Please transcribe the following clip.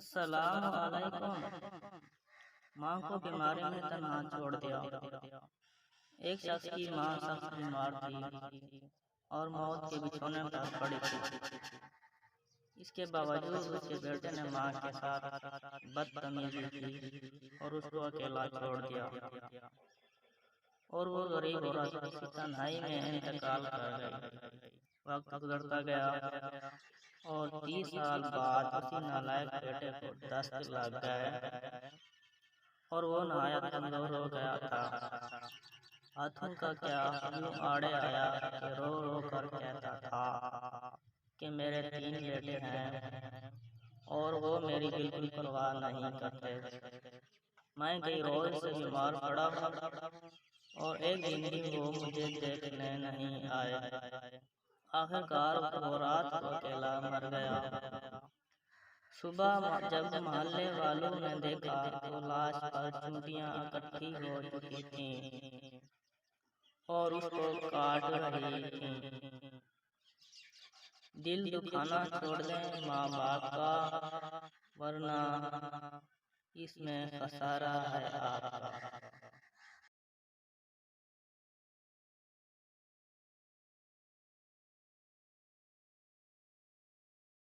السلام علیکم۔ ماں کو بیماری میں تنہا چھوڑ دیا۔ ایک شخص کی ماں سخت بیمار تھی اور موت کے بچھونے پر پڑی تھی۔ اس کے باوجود اس کے بیٹے نے ماں کے ساتھ بدتمیزی کی اور اس کو اکیلا چھوڑ دیا، اور وہ غریب عورت اسی تنہائی میں انتقال کر گئی۔ وقت گزرتا گیا اور 30 سال بعد اسی نالائق بیٹے کو دست لگ گئے اور وہ نہایت کمزور ہو گیا تھا۔ ہاتھوں کا کیا یوں آڑے آیا کہ رو رو کر کہتا تھا کہ میرے 3 بیٹے ہیں اور وہ میری بالکل پرواہ نہیں کرتے۔ میں کئی روز سے بیمار پڑا ہوں اور ایک دن بھی وہ مجھے دیکھنے نہیں آئے۔ آخر کار وہ رات کو اکیلا مر گیا۔ صبح جب محلے والوں نے دیکھا تو لاش پر چونٹیاں اکٹھی ہو چکی تھیں اور اس کو کاٹ رہی تھیں۔ دل دکھانا چھوڑ دیں ماں باپ کا، ورنہ اس میں خسارہ ہے آپ کا۔